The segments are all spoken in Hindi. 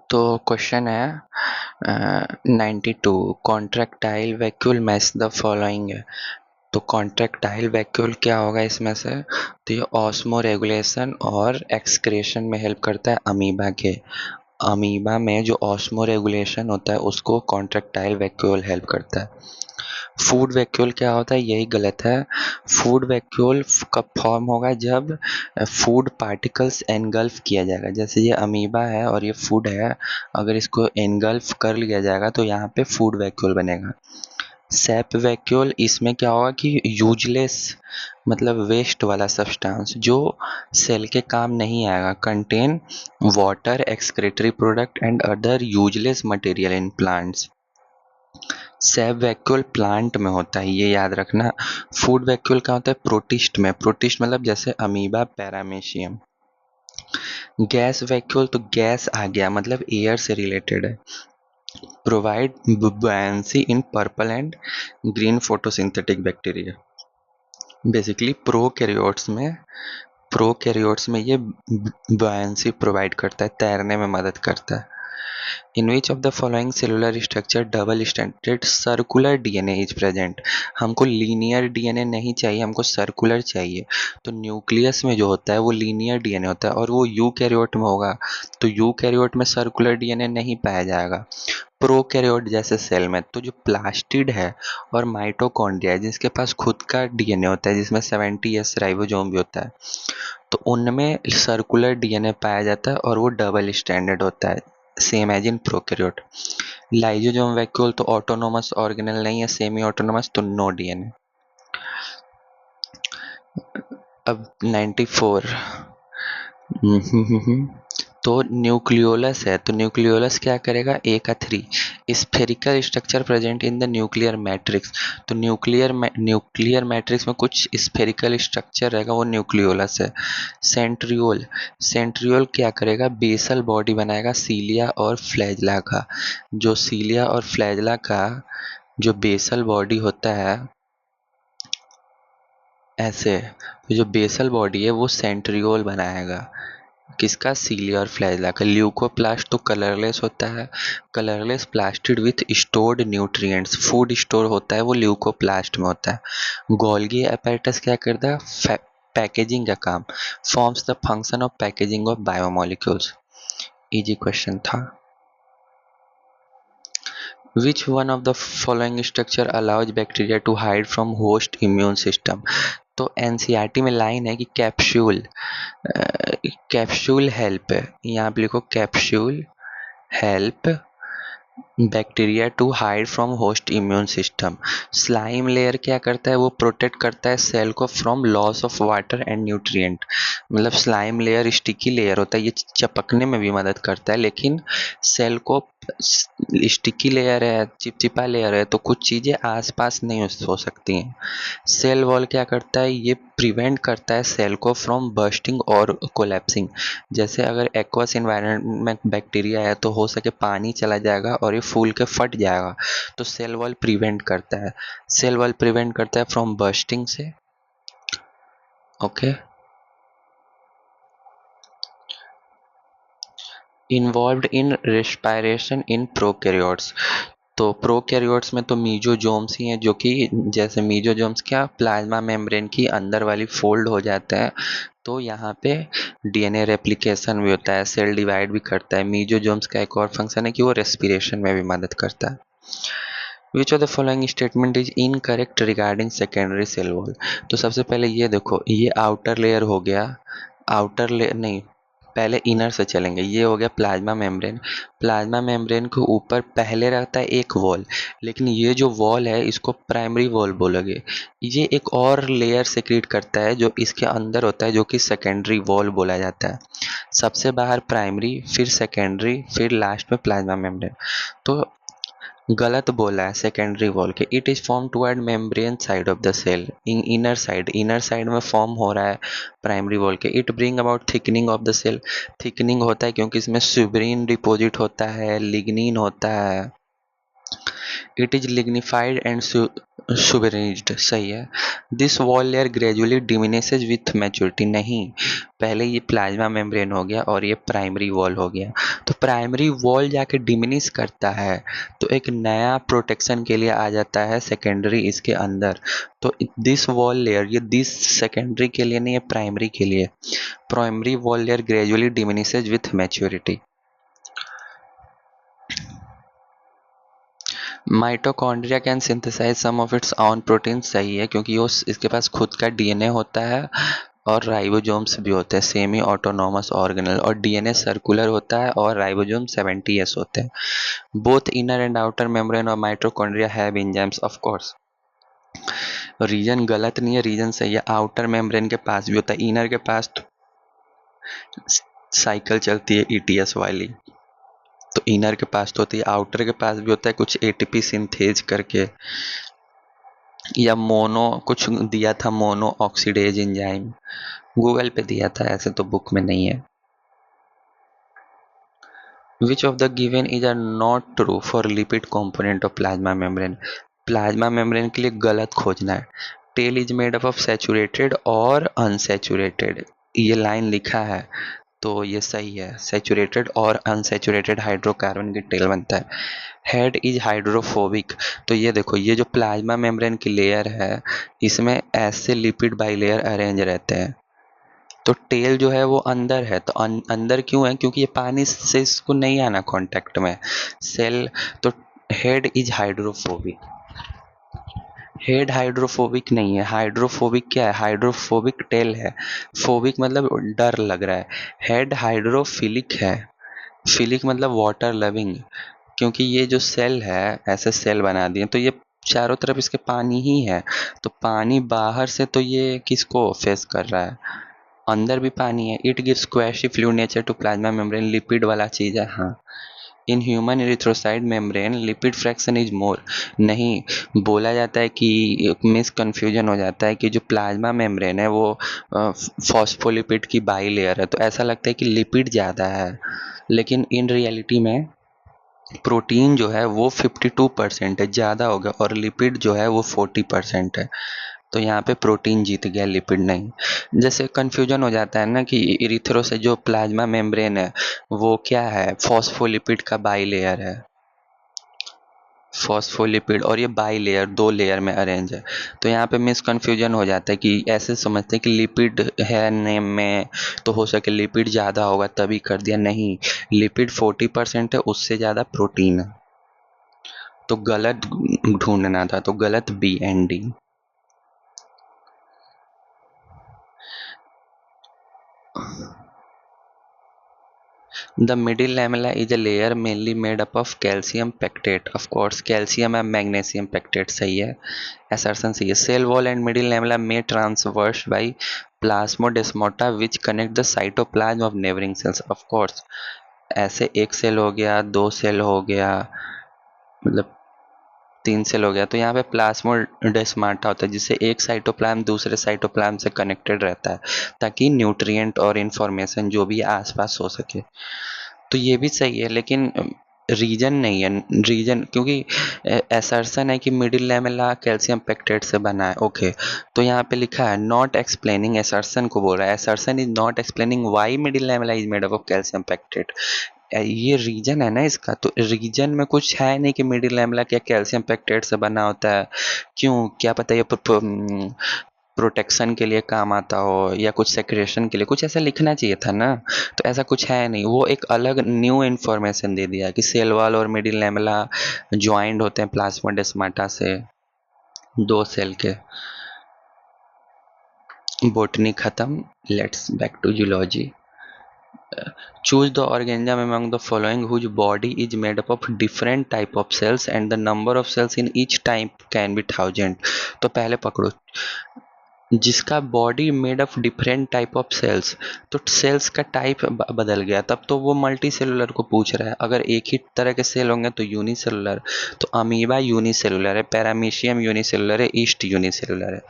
तो क्वेश्चन है 92 contractile vacuole match the following है। तो कॉन्ट्रैक्टाइल वैक्यूल क्या होगा इसमें से? तो ये ऑस्मो रेगुलेशन और एक्सक्रेशन में हेल्प करता है अमीबा के। अमीबा में जो ऑस्मो रेगुलेशन होता है उसको कॉन्ट्रैक्टाइल वैक्यूल हेल्प करता है। फूड वैक्यूल क्या होता है? यही गलत है। फूड वैक्यूल कब फॉर्म होगा? जब फूड पार्टिकल्स एनगल्फ किया जाएगा। जैसे ये अमीबा है और ये फूड है, अगर इसको एनगल्फ कर लिया जाएगा तो यहाँ पे फूड वैक्यूल बनेगा। सैप वैक्यूल, इसमें क्या होगा कि यूजलेस मतलब वेस्ट वाला सब्सटेंस जो सेल के काम नहीं आएगा, contain water, excretory product and other useless material in plants. SAP vacuole plant में होता है, ये याद रखना। फूड वैक्यूल क्या होता है? प्रोटिस्ट में। प्रोटिस्ट मतलब जैसे अमीबा, पैरामीशियम। गैस वैक्यूल, तो गैस आ गया मतलब एयर से रिलेटेड है। Provide buoyancy in purple and green photosynthetic bacteria. Basically prokaryotes में ये buoyancy प्रोवाइड करता है, तैरने में मदद करता है। In which of the following cellular structure double standard circular DNA is present? हमको लीनियर डीएनए नहीं चाहिए, हमको सर्कुलर चाहिए। तो न्यूक्लियस में जो होता है वो लीनियर डीएनए होता है और वो यूकैरियोट में होगा। तो यूकैरियोट में सर्कुलर डीएनए नहीं पाया जाएगा। प्रोकैरियोट जैसे सेल में तो जो प्लास्टिड है और माइटोकॉन्ड्रिया है जिसके पास खुद का डीएनए होता है, जिसमें 70S राइबोसोम भी होता है, तो उनमें सर्कुलर डीएनए पाया जाता है और वो डबल स्टैंडर्ड होता है, same as in prokaryote. Lysosome vacuole तो ऑटोनोमस ऑर्गेनल नहीं है, सेमी ऑटोनोमस, तो नो डीएनए। अब 94 तो न्यूक्लियोलस है, तो न्यूक्लियोलस क्या करेगा? ए का 3 spherical structure present in the nuclear matrix. तो न्यूक्लियर मैट्रिक्स में कुछ स्फेरिकल स्ट्रक्चर रहेगा, वो न्यूक्लियोलस है। सेंट्रियोल क्या करेगा? बेसल बॉडी बनाएगा सीलिया और फ्लैजला का। जो सीलिया और फ्लैजला का जो बेसल बॉडी होता है ऐसे, तो जो बेसल बॉडी है वो सेंट्रियोल बनाएगा। किसका? सीलिया और फ्लैजला का। ल्यूकोप्लास्ट तो कलरलेस होता है, colourless plastid with stored nutrients. Food store होता है वो ल्यूकोप्लास्ट में होता है। गोल्गी apparatus क्या करता है? पैकेजिंग का काम। Forms the function of packaging of biomolecules. Easy question था। Which one of the following structure allows bacteria to hide from host immune system? तो एनसीईआरटी में लाइन है कि कैप्सूल हेल्प है, यहाँ पे लिखो capsule help bacteria to hide from host immune system. Slime layer क्या करता है? वो प्रोटेक्ट करता है सेल को from loss of water and nutrient. मतलब स्लाइम लेयर स्टिकी लेयर होता है, ये चपकने में भी मदद करता है, लेकिन सेल को स्टिकी लेयर है, चिपचिपा लेयर है, तो कुछ चीज़ें आसपास नहीं हो सकती हैं। सेल वॉल क्या करता है? ये प्रिवेंट करता है सेल को फ्रॉम बर्स्टिंग और कोलैप्सिंग। जैसे अगर एक्वस इन्वायरमेंट में बैक्टीरिया है तो हो सके पानी चला जाएगा और ये फूल के फट जाएगा, तो सेल वॉल प्रिवेंट करता है। सेल वॉल प्रिवेंट करता है फ्रॉम बर्स्टिंग से। Okay. Involved in respiration in prokaryotes. तो प्रोकैरियोट्स में तो मीजोजोम्स ही हैं, जो कि जैसे मीजोजोम्स क्या प्लाज्मा मेम्ब्रेन की अंदर वाली फोल्ड हो जाते हैं, तो यहाँ पे डीएनए रेप्लिकेशन भी होता है, सेल डिवाइड भी करता है। मीजोजोम्स का एक और फंक्शन है कि वो रेस्पिरेशन में भी मदद करता है। Which of the following statement is incorrect regarding secondary cell wall? तो सबसे पहले ये देखो, ये आउटर लेयर हो गया, आउटर लेयर नहीं, पहले इनर से चलेंगे। ये हो गया प्लाज्मा मेम्ब्रेन। प्लाज्मा मेम्ब्रेन के ऊपर पहले रहता है एक वॉल, लेकिन ये जो वॉल है इसको प्राइमरी वॉल बोलोगे। ये एक और लेयर सेक्रेट करता है जो इसके अंदर होता है, जो कि सेकेंडरी वॉल बोला जाता है। सबसे बाहर प्राइमरी, फिर सेकेंडरी, फिर लास्ट में प्लाज्मा मेम्ब्रेन। तो गलत बोला है सेकेंडरी वॉल के। It is form toward membrane side of the cell, inner side में फॉर्म हो रहा है प्राइमरी वॉल के। It bring about thickening of the cell. Thickening होता है क्योंकि इसमें सुब्रीन डिपॉजिट होता है, लिग्निन होता है। It is lignified and suberised, सही है। This wall layer gradually diminishes with maturity, नहीं, पहले ये प्लाज्मा मेम्ब्रेन हो गया और ये प्राइमरी वॉल हो गया, तो प्राइमरी वॉल जाके डिमिनिश करता है तो एक नया प्रोटेक्शन के लिए आ जाता है सेकेंडरी इसके अंदर। तो दिस वॉल लेयर, ये दिस सेकेंडरी के लिए नहीं है, प्राइमरी के लिए। Primary wall layer gradually diminishes with maturity. Mitochondria can synthesise some of its own protein, सही है, क्योंकि वो इसके पास खुद का डीएनए होता है और राइबोसोम्स भी होते हैं, सेमी ऑटोनॉमस ऑर्गेनल, और डीएनए सर्कुलर होता है और राइबोसोम 70s होते हैं। Both inner and outer membrane और mitochondria have enzymes, of course. Reason गलत नहीं है, रीजन सही है। आउटर मेम्ब्रेन के पास भी होता है, इनर के पास तो साइकिल चलती है ईटीएस वाली, तो इनर के पास तो होती है, आउटर के पास भी होता है कुछ एटीपी सिंथेज करके, या मोनो कुछ दिया था, मोनो ऑक्सीडेज एंजाइम, गूगल पे दिया था, ऐसे तो बुक में नहीं है। Which of the given is are not true for lipid component of plasma membrane, plasma membrane के लिए गलत खोजना है। Tail is made up of saturated और अनसैचुरेटेड, ये लाइन लिखा है तो ये सही है, सैचुरेटेड और अनसैचुरेटेड हाइड्रोकार्बन की टेल बनता है। हेड इज हाइड्रोफोबिक, तो ये देखो, ये जो प्लाज्मा मेम्ब्रेन की लेयर है इसमें ऐसे लिपिड बाइलेयर अरेंज रहते हैं, तो टेल जो है वो अंदर है, तो अंदर क्यों है, क्योंकि ये पानी से इसको नहीं आना कांटेक्ट में सेल, तो head is hydrophobic. Head hydrophobic नहीं है, हाइड्रोफोबिक क्या है, हाइड्रोफोबिक टेल है, फोबिक मतलब डर लग रहा है। हेड हाइड्रोफिलिक है, फिलिक मतलब वाटर लविंग, क्योंकि ये जो सेल है ऐसे सेल बना दिए तो ये चारों तरफ इसके पानी ही है, तो पानी बाहर से तो ये किसको फेस कर रहा है, अंदर भी पानी है। It gives squashy fluid nature to plasma membrane, lipid वाला चीज है, हाँ। In human erythrocyte membrane lipid fraction is more, नहीं, बोला जाता है कि मिस कन्फ्यूजन हो जाता है कि जो प्लाज्मा मेम्ब्रेन है वो फॉस्फोलिपिड की बाई लेयर है, तो ऐसा लगता है कि लिपिड ज़्यादा है, लेकिन इन रियलिटी में प्रोटीन जो है वो 52% है, ज़्यादा हो गया, और लिपिड जो है वो 40% है, तो यहाँ पे प्रोटीन जीत गया, लिपिड नहीं। जैसे कन्फ्यूजन हो जाता है ना कि इरिथ्रो से जो प्लाज्मा मेम्ब्रेन है वो क्या है, फॉस्फोलिपिड का बाई लेयर है, फॉस्फोलिपिड, और ये बाई लेयर, दो लेयर में अरेंज है, तो यहाँ पे मिस कन्फ्यूजन हो जाता है कि ऐसे समझते हैं कि लिपिड है नेम में, तो हो सके लिपिड ज़्यादा होगा तभी कर दिया, नहीं, लिपिड 40% है, उससे ज़्यादा प्रोटीन है, तो गलत ढूंढना था, तो गलत B and D. The middle lamella is a layer mainly made up of calcium pectate. Of course, calcium and magnesium pectate सही है, assertion सही है। Cell wall and middle lamella may traversed by plasmodesmata which connect the cytoplasm of neighboring cells. Of course, ऐसे एक सेल हो गया, दो सेल हो गया, मतलब तीन सेल हो गया, तो यहाँ पे प्लाज्मोडेस्माटा होता है जिससे एक साइटोप्लाज्म दूसरे साइटोप्लाज्म से कनेक्टेड रहता है ताकि न्यूट्रिएंट और इन्फॉर्मेशन जो भी आसपास हो सके, तो ये भी सही है, लेकिन रीजन नहीं है, रीजन क्योंकि एसर्शन है कि मिडिल लैमेला कैल्शियम पेक्टेट से बना है, ओके, तो यहाँ पे लिखा है नॉट एक्सप्लेनिंग, एसर्शन को बोल रहा है, assertion is not explaining why middle lamella is made up of calcium pectate, ये रीजन है ना इसका, तो रीजन में कुछ है नहीं कि मिडिल लैमेला क्या कैल्शियम पेक्टेट से बना होता है, क्यों, क्या पता ये प्रोटेक्शन के लिए काम आता हो या कुछ सेक्रेशन के लिए, कुछ ऐसा लिखना चाहिए था ना, तो ऐसा कुछ है नहीं, वो एक अलग न्यू इन्फॉर्मेशन दे दिया कि सेल वॉल और मिडिल लैमेला ज्वाइंट होते हैं प्लाज्मोडेस्माटा से, दो सेल के। बोटनी खत्म, let's back to zoology. Choose the organism among the following whose body is made up of different type of cells and the number of cells in each type can be 1000। तो पहले पकड़ो, जिसका body made of different type of cells, तो सेल्स का टाइप बदल गया, तब तो वो मल्टी सेलुलर को पूछ रहा है, अगर एक ही तरह के सेल होंगे तो यूनिसेलुलर, तो अमीबा यूनिसेलुलर है, पैरामीशियम यूनिसेलुलर है, ईस्ट यूनिसेलुलर है,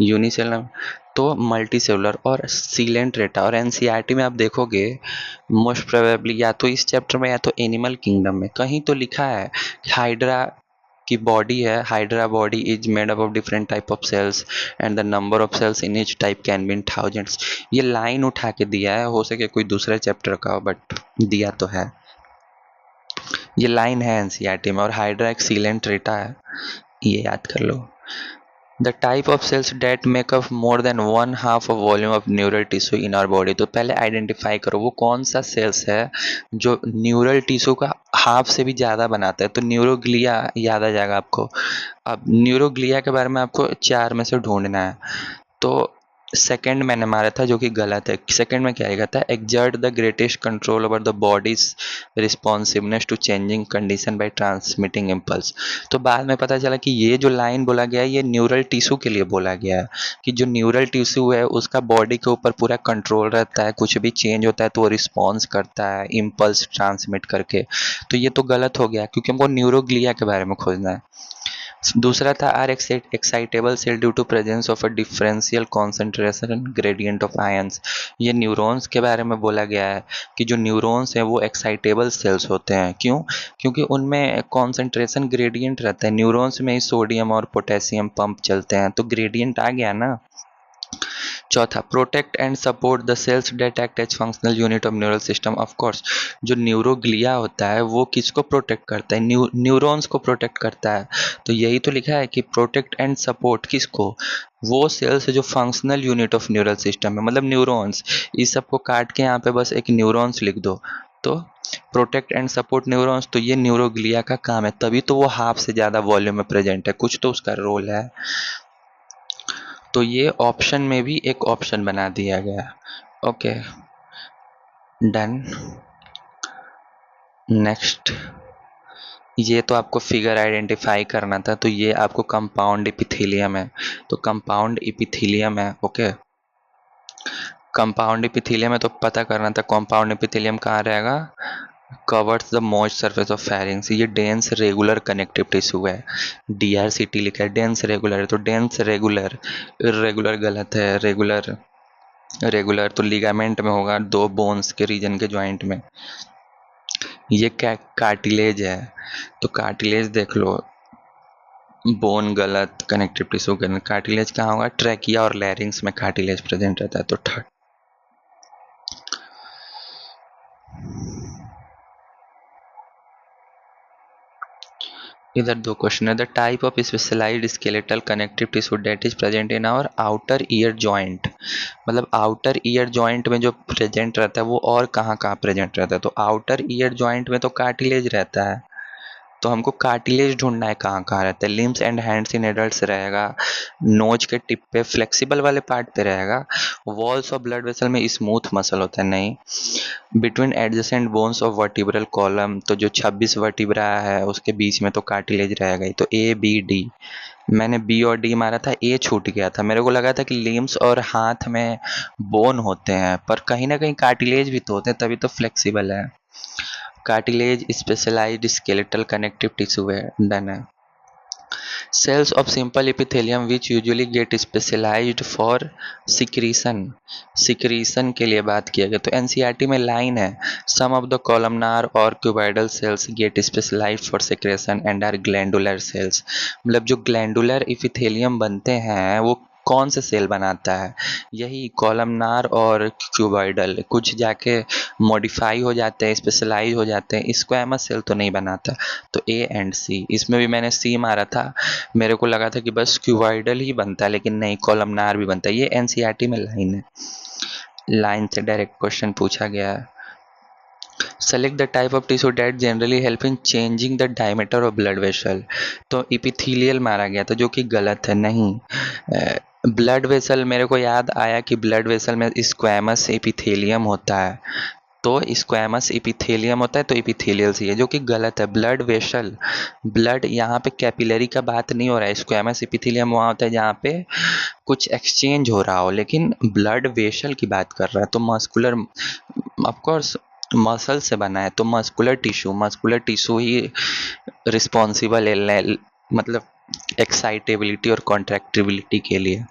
यूनिसेलुलर तो मल्टी सेलुलर, और सीलेंट्रेटा, और एनसीईआरटी में आप देखोगे मोस्ट प्रोबेबली या तो इस चैप्टर में या तो एनिमल किंगडम में कहीं तो लिखा है हाइड्रा कि बॉडी है, hydra body is made up of different type of cells and the number of cells in each type can be in thousands. ये लाइन उठा के दिया है, हो सके कोई दूसरा चैप्टर का हो बट दिया तो है। ये लाइन है एनसीईआरटी में, और हाइड्रा एक सीलेंट रेटा है, ये याद कर लो। The type of cells that make up more than 1/2 of volume of neural tissue in our body. तो पहले आइडेंटिफाई करो वो कौन सा सेल्स है जो न्यूरल टिश्यू का हाफ से भी ज़्यादा बनाता है। तो न्यूरोग्लिया याद आ जाएगा आपको। अब न्यूरोग्लिया के बारे में आपको 4 में से ढूंढना है। तो सेकंड मैंने मारा था जो कि गलत है। सेकंड में क्या लिखा था, exert the greatest control over the body's responsiveness to changing condition by transmitting impulse. तो बाद में पता चला कि ये जो लाइन बोला गया है ये न्यूरल टिश्यू के लिए बोला गया है, कि जो न्यूरल टिश्यू है उसका बॉडी के ऊपर पूरा कंट्रोल रहता है, कुछ भी चेंज होता है तो वो रिस्पॉन्स करता है इम्पल्स ट्रांसमिट करके। तो ये तो गलत हो गया क्योंकि हमको न्यूरोग्लिया के बारे में खोजना है। दूसरा था are excitable cell due to presence of a differential concentration gradient of ions. ये न्यूरॉन्स के बारे में बोला गया है कि जो न्यूरॉन्स हैं वो एक्साइटेबल सेल्स होते हैं। क्यों? क्योंकि उनमें कॉन्सेंट्रेशन ग्रेडियंट रहता है। न्यूरॉन्स में ही सोडियम और पोटेशियम पंप चलते हैं, तो ग्रेडियंट आ गया ना। चौथा, protect and support the cells that act as functional unit of neural system. Of course जो न्यूरोग्लिया होता है वो किसको प्रोटेक्ट करता है, न्यूरॉन्स को प्रोटेक्ट करता है। तो यही तो लिखा है कि प्रोटेक्ट एंड सपोर्ट किसको, वो सेल्स जो functional unit of neural system है, मतलब न्यूरॉन्स। इस सबको काट के यहाँ पे बस एक न्यूरॉन्स लिख दो। तो प्रोटेक्ट एंड सपोर्ट न्यूरॉन्स, तो ये न्यूरोग्लिया का काम है, तभी तो वो हाफ से ज़्यादा वॉल्यूम में प्रेजेंट है, कुछ तो उसका रोल है। तो ये ऑप्शन में भी एक ऑप्शन बना दिया गया। Okay done. नेक्स्ट, ये तो आपको फिगर आइडेंटिफाई करना था, तो ये आपको कंपाउंड एपिथेलियम है। तो कंपाउंड एपिथेलियम है। ओके, कंपाउंड एपिथेलियम है तो पता करना था कंपाउंड एपिथेलियम कहाँ रहेगा, covers the most surface of pharynx. ये डेंस रेगुलर कनेक्टिव टिश्यू है, DRCT लिखा है, डेंस रेगुलर है। तो डेंस रेगुलर, इरेगुलर गलत है, रेगुलर, रेगुलर तो लिगामेंट में होगा, दो बोन्स के रीजन के ज्वाइंट में। ये क्या कार्टिलेज है, तो कार्टिलेज देख लो, बोन गलत, कनेक्टिव टिश्यू गलत। कार्टिलेज कहाँ होगा, ट्रैकिया और लैरिंग्स में कार्टिलेज प्रेजेंट रहता है। तो थर्ड, इधर दो क्वेश्चन है। The type of specialised skeletal connective tissue that is present in our outer ear joint. मतलब आउटर ईयर जॉइंट में जो प्रेजेंट रहता है वो और कहाँ कहाँ प्रेजेंट रहता है। तो आउटर ईयर जॉइंट में तो कार्टिलेज रहता है, तो हमको कार्टिलेज ढूंढना है कहाँ कहाँ रहता है। Limbs and hands in adults रहेगा, नोज के टिप पे, फ्लेक्सिबल वाले पार्ट पे रहेगा। वॉल्स ऑफ ब्लड वेसल में स्मूथ मसल होता है, नहीं। Between adjacent bones of vertebral column, तो जो 26 वर्टिब्रा है उसके बीच में तो कार्टिलेज रहेगा ही। तो A B D, मैंने B और D मारा था, A छूट गया था। मेरे को लगा था कि लिम्स और हाथ में बोन होते हैं, पर कहीं ना कहीं कार्टिलेज भी तो होते हैं, तभी तो फ्लेक्सिबल है। Cartilage specialised skeletal connective tissue है, डन है। Cells of simple epithelium which usually get specialized for secretion, secretion के लिए बात किया गया। तो एनसीईआरटी में लाइन है, some of the columnar or cuboidal cells get specialized for secretion and are glandular cells। मतलब जो ग्लैंडुलर इपिथेलियम बनते हैं वो कौन से सेल बनाता है, यही कॉलमनार और क्यूबॉइडल। कुछ जाके मॉडिफाई हो जाते हैं, स्पेशलाइज हो जाते हैं, स्क्वैमस सेल तो नहीं बनाता। तो A एंड C, इसमें भी मैंने C मारा था, मेरे को लगा था कि बस क्यूबॉइडल ही बनता है, लेकिन नहीं, कॉलमनार भी बनता है। ये एनसीईआरटी में लाइन है, लाइन से डायरेक्ट क्वेश्चन पूछा गया है। Select the type of tissue that generally help in changing the diameter of blood vessel. तो इपिथीलियल मारा गया था जो कि गलत है, नहीं। ब्लड वेसल, मेरे को याद आया कि ब्लड वेसल में स्क्वैमस एपिथेलियम होता है, तो स्क्वैमस इपिथेलियम होता है, तो इपिथेलियल सी है, जो कि गलत है। ब्लड वेसल, ब्लड यहाँ पे कैपिलरी का बात नहीं हो रहा है। स्क्वैमस इपिथेलियम वहाँ होता है जहाँ पे कुछ एक्सचेंज हो रहा हो, लेकिन ब्लड वेसल की बात कर रहा है। तो मस्कुलर, ऑफ कोर्स मसल से बना है, तो मस्कुलर टिश्यू ही रिस्पॉन्सिबल है, मतलब एक्साइटेबिलिटी और कॉन्ट्रैक्टिबिलिटी के लिए।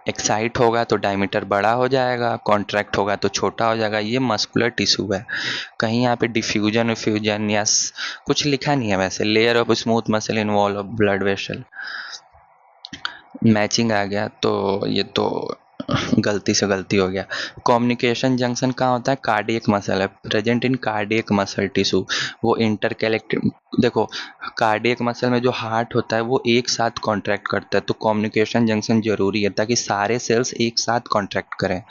एक्साइट होगा तो डायमीटर बड़ा हो जाएगा, कॉन्ट्रैक्ट होगा तो छोटा हो जाएगा। ये मस्कुलर टिश्यू है। कहीं यहाँ पे डिफ्यूजन विफ्यूजन या कुछ लिखा नहीं है वैसे। Layer of smooth muscle involve of blood vessel, matching आ गया तो ये तो गलती से गलती हो गया। कम्युनिकेशन जंक्शन कहाँ होता है? कार्डियक मसल है, present in cardiac muscle tissue. वो इंटरकलेक्टेड, देखो कार्डियक मसल में जो हार्ट होता है वो एक साथ कॉन्ट्रैक्ट करता है, तो कम्युनिकेशन जंक्शन जरूरी है ताकि सारे सेल्स एक साथ कॉन्ट्रैक्ट करें।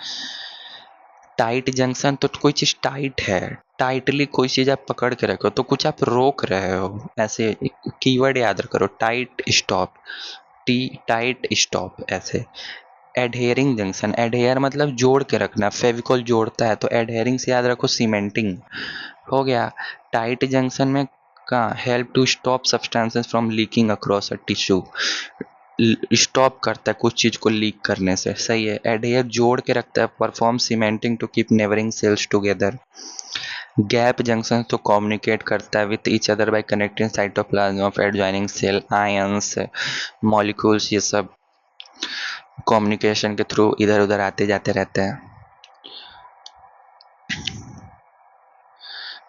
टाइट जंक्शन, तो कोई चीज़ टाइट है, टाइटली कोई चीज़ आप पकड़ के रखो तो कुछ आप रोक रहे हो, ऐसे कीवर्ड याद करो, tight stop, T tight stop ऐसे। एडहेरिंग जंक्शन, एडहेयर मतलब जोड़ के रखना, फेविकॉल जोड़ता है, तो एडहेरिंग से याद रखो सीमेंटिंग हो गया। टाइट जंक्शन में कहाँ, help to stop substances from leaking across a tissue, stop करता है कुछ चीज़ को लीक करने से, सही है। एडहेयर जोड़ के रखता है, perform cementing to keep neighbouring cells together. Gap junction तो कम्युनिकेट करता है with each other by connecting cytoplasm of adjoining cell, ions molecules, ये सब कम्युनिकेशन के थ्रू इधर उधर आते जाते रहते हैं।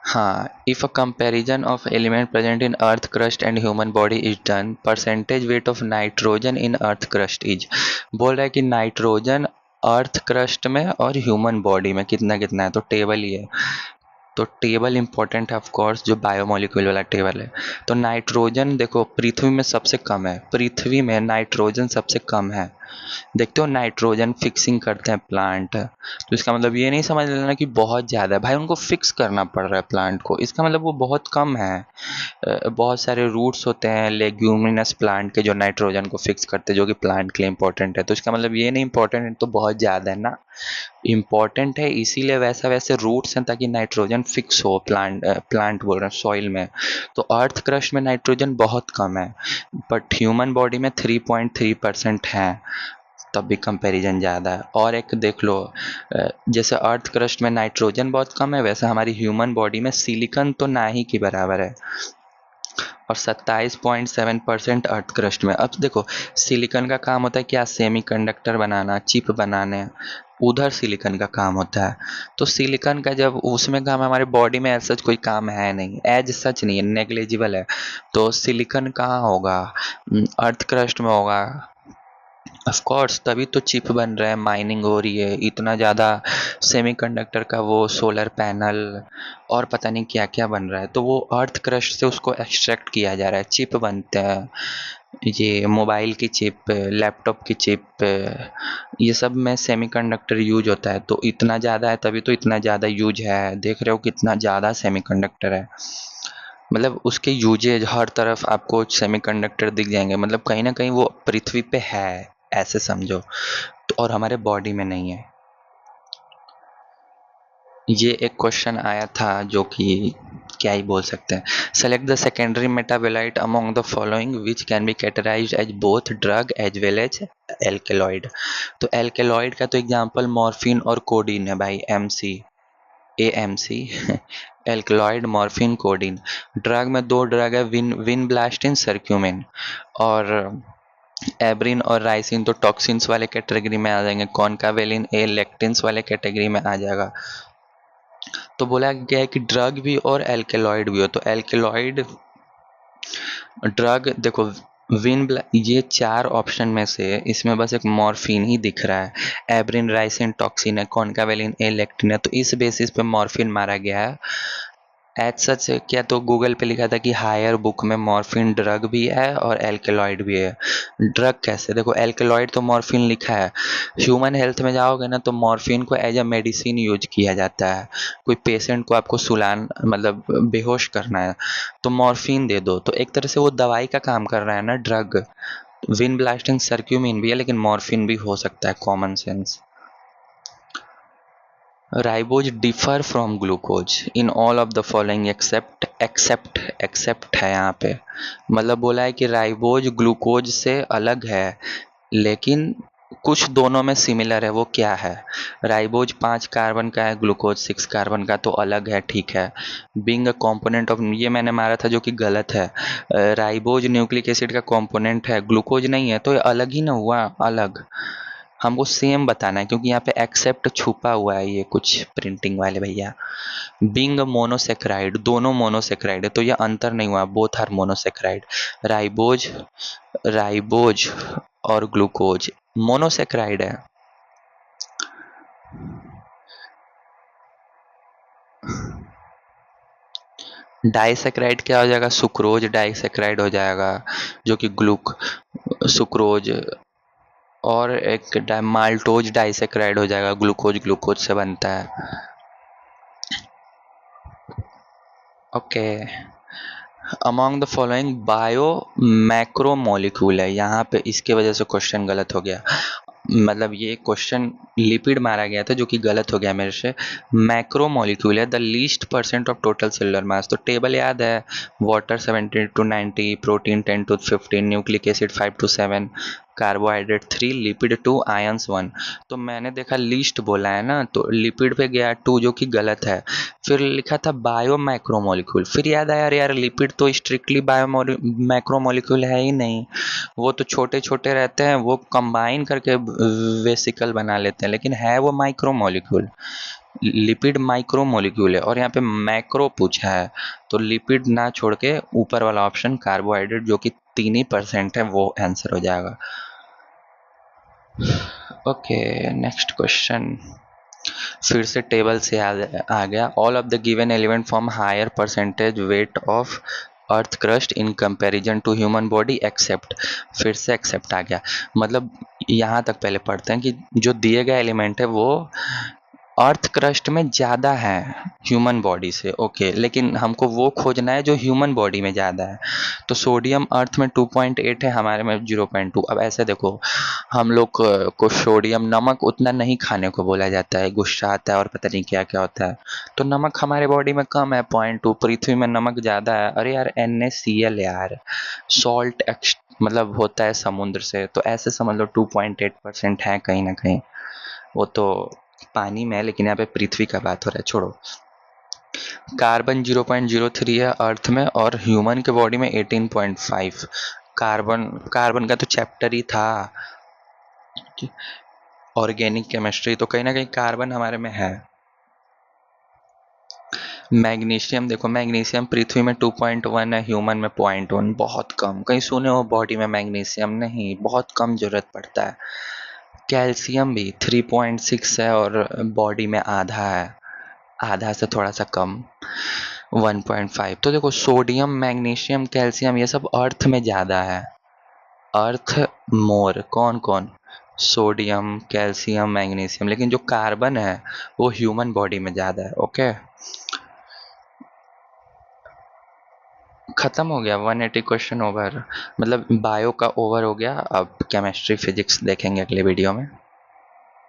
हाँ, if a comparison of element present in earth crust and human body is done, percentage weight of nitrogen in earth crust is, बोल रहा है कि नाइट्रोजन अर्थ क्रस्ट में और ह्यूमन बॉडी में कितना कितना है, तो टेबल ही है। तो टेबल इंपॉर्टेंट है ऑफ कोर्स, जो बायोमोलिक्यूल वाला टेबल है। तो नाइट्रोजन देखो पृथ्वी में सबसे कम है, पृथ्वी में नाइट्रोजन सबसे कम है। देखते हो नाइट्रोजन फिक्सिंग करते हैं प्लांट, तो इसका मतलब ये नहीं समझ लेना कि बहुत ज़्यादा है भाई, उनको फिक्स करना पड़ रहा है प्लांट को, इसका मतलब वो बहुत कम है। बहुत सारे रूट्स होते हैं लेग्यूमिनस प्लांट के जो नाइट्रोजन को फिक्स करते हैं, जो कि प्लांट के लिए इंपॉर्टेंट है, तो इसका मतलब ये नहीं इंपॉर्टेंट है तो बहुत ज़्यादा है ना, इम्पॉर्टेंट है इसीलिए वैसा वैसे रूट्स हैं ताकि नाइट्रोजन फिक्स हो, प्लांट बोल रहे हैं सॉइल में। तो अर्थ क्रस्ट में नाइट्रोजन बहुत कम है, बट ह्यूमन बॉडी में 3.3% है, तब भी कंपैरिजन ज़्यादा है। और एक देख लो, जैसे अर्थ क्रस्ट में नाइट्रोजन बहुत कम है, वैसे हमारी ह्यूमन बॉडी में सिलिकॉन तो ना ही की बराबर है, और 27.7% अर्थ क्रस्ट में। अब देखो सिलिकॉन का काम होता है क्या, सेमीकंडक्टर बनाना, चिप बनाने, उधर सिलिकॉन का काम होता है। तो सिलिकॉन का जब उसमें काम, हमारे बॉडी में ऐसा कोई काम है नहीं, एज सच नहीं है, नेग्लिजिबल है। तो सिलिकॉन कहाँ होगा, अर्थ क्रस्ट में होगा। ऑफ कोर्स तभी तो चिप बन रहा है, माइनिंग हो रही है इतना ज़्यादा, सेमीकंडक्टर का वो सोलर पैनल और पता नहीं क्या क्या बन रहा है, तो वो अर्थ क्रस्ट से उसको एक्सट्रैक्ट किया जा रहा है, चिप बनते हैं। ये मोबाइल की चिप, लैपटॉप की चिप, ये सब में सेमीकंडक्टर यूज होता है, तो इतना ज़्यादा है तभी तो इतना ज़्यादा यूज है। देख रहे हो कितना ज़्यादा सेमीकंडक्टर है, मतलब उसके यूजेज हर तरफ आपको सेमीकंडक्टर दिख जाएंगे, मतलब कहीं ना कहीं वो पृथ्वी पे है, ऐसे समझो। तो और हमारे बॉडी में नहीं है। ये एक क्वेश्चन आया था जो कि क्या ही बोल सकते हैं, select the secondary metabolite among the following which can be categorised as both drug as well as alkaloid. तो एल्केलॉइड का तो एग्जांपल मॉर्फिन और कोडीन है भाई, AMC alkaloid, morphine, codeine. Drug में दो ड्रग है, विनब्लास्टिन, सरक्यूमिन, और एब्रिन और राइसिन तो टॉक्सिन्स वाले कैटेगरी में आ जाएंगे, कॉनकावेलिन ए लेक्टिन्स वाले कैटेगरी में आ जाएगा। तो बोला गया है कि ड्रग भी और एल्केलॉइड भी हो, तो एल्केलॉइड ड्रग देखो, ये चार ऑप्शन में से इसमें बस एक मॉर्फिन ही दिख रहा है, एब्रिन, राइसिन, टॉक्सिन है, कॉनकावेलिन ए लेक्टिन है, तो इस बेसिस पे मॉर्फिन मारा गया है। एज सच क्या तो गूगल पे लिखा था कि हायर बुक में मॉर्फिन ड्रग भी है और एल्केलॉइड भी है। ड्रग कैसे, देखो एल्केलॉइड तो मॉर्फिन लिखा है, ह्यूमन हेल्थ में जाओगे ना तो मॉर्फिन को एज अ मेडिसिन यूज किया जाता है। कोई पेशेंट को आपको सुलान मतलब बेहोश करना है तो मॉर्फिन दे दो, तो एक तरह से वो दवाई का काम कर रहा है ना ड्रग। विन ब्लास्टिंग सर्क्यूमिन भी है लेकिन मॉर्फिन भी हो सकता है, common sense. Ribose differ from glucose in all of the following except है यहाँ पे, मतलब बोला है कि राइबोज ग्लूकोज से अलग है लेकिन कुछ दोनों में सिमिलर है, वो क्या है। राइबोज 5 कार्बन का है, ग्लूकोज 6 कार्बन का, तो अलग है, ठीक है। बीइंग अ कंपोनेंट ऑफ, ये मैंने मारा था जो कि गलत है। राइबोज न्यूक्लिक एसिड का कंपोनेंट है, ग्लूकोज नहीं है, तो ये अलग ही ना हुआ, अलग। हमको सेम बताना है क्योंकि यहाँ पे एक्सेप्ट छुपा हुआ है ये कुछ प्रिंटिंग वाले भैया। बीइंग मोनोसेक्राइड, दोनों मोनोसेक्राइड है तो ये अंतर नहीं हुआ, both are monosaccharide. Ribose, ribose और ग्लूकोज मोनोसेक्राइड है। डाइसेक्राइड क्या हो जाएगा, सुक्रोज डाइसेक्राइड हो जाएगा, जो कि सुक्रोज, और एक माल्टोज डाइसेक्राइड हो जाएगा, ग्लूकोज ग्लूकोज से बनता है। Okay, among the following bio macromolecule है, यहाँ पे इसके वजह से क्वेश्चन गलत हो गया। मतलब ये क्वेश्चन लिपिड मारा गया था जो कि गलत हो गया मेरे से। मैक्रोमोलिक्यूल है the least percent of total cellular mass, तो टेबल याद है, water 70 to 90, protein 10 to 15, nucleic acid 5 to 7, carbohydrate 3, lipid 2, ions 1। तो मैंने देखा लीस्ट बोला है ना, तो लिपिड पे गया 2 जो कि गलत है। फिर लिखा था बायो मैक्रोमोलिक्यूल, फिर याद आया अरे यार लिपिड तो स्ट्रिक्टली बायो मैक्रोमोलिक्यूल है ही नहीं, वो तो छोटे छोटे रहते हैं, वो कंबाइन करके वेसिकल बना लेते हैं, लेकिन है वो माइक्रोमोलिक्यूल। लिपिड माइक्रोमोलिक्यूल है और यहाँ पे मैक्रो पूछा है, तो लिपिड ना छोड़ के ऊपर वाला ऑप्शन कार्बोहाइड्रेट जो कि 3% है वो आंसर हो जाएगा। ओके, नेक्स्ट क्वेश्चन फिर से टेबल से आ गया। All of the given element form higher percentage weight of earth crust in comparison to human body except, फिर से एक्सेप्ट आ गया। मतलब यहाँ तक पहले पढ़ते हैं कि जो दिए गए एलिमेंट है वो अर्थ क्रस्ट में ज़्यादा है ह्यूमन बॉडी से, ओके, लेकिन हमको वो खोजना है जो ह्यूमन बॉडी में ज़्यादा है। तो सोडियम अर्थ में 2.8 है, हमारे में 0.2। अब ऐसे देखो, हम लोग को सोडियम नमक उतना नहीं खाने को बोला जाता है, गुस्सा आता है और पता नहीं क्या क्या होता है, तो नमक हमारे बॉडी में कम है 0.2, पृथ्वी में नमक ज़्यादा है। अरे यार NaCl यार, सॉल्ट मतलब होता है समुद्र से, तो ऐसे समझ लो 2.8% है कहीं ना कहीं, वो तो पानी में है, लेकिन यहाँ पे पृथ्वी का बात हो रहा है, छोड़ो। कार्बन 0.03 है अर्थ में और ह्यूमन के बॉडी में 18.5। कार्बन कार्बन का तो चैप्टर ही था ऑर्गेनिक केमिस्ट्री, तो कहीं ना कहीं कार्बन हमारे में है। मैग्नीशियम देखो, मैग्नीशियम पृथ्वी में 2.1 है, ह्यूमन में 0.1, बहुत कम। कहीं सुने हो बॉडी में मैग्नीशियम? नहीं, बहुत कम जरूरत पड़ता है। कैल्शियम भी 3.6 है और बॉडी में आधा है, आधा से थोड़ा सा कम 1.5। तो देखो सोडियम मैग्नीशियम कैल्शियम ये सब अर्थ में ज़्यादा है, अर्थ मोर। कौन कौन? सोडियम कैल्शियम मैग्नीशियम, लेकिन जो कार्बन है वो ह्यूमन बॉडी में ज़्यादा है। ओके, ख़त्म हो गया 180 क्वेश्चन ओवर, मतलब बायो का ओवर हो गया। अब केमिस्ट्री फिजिक्स देखेंगे अगले वीडियो में।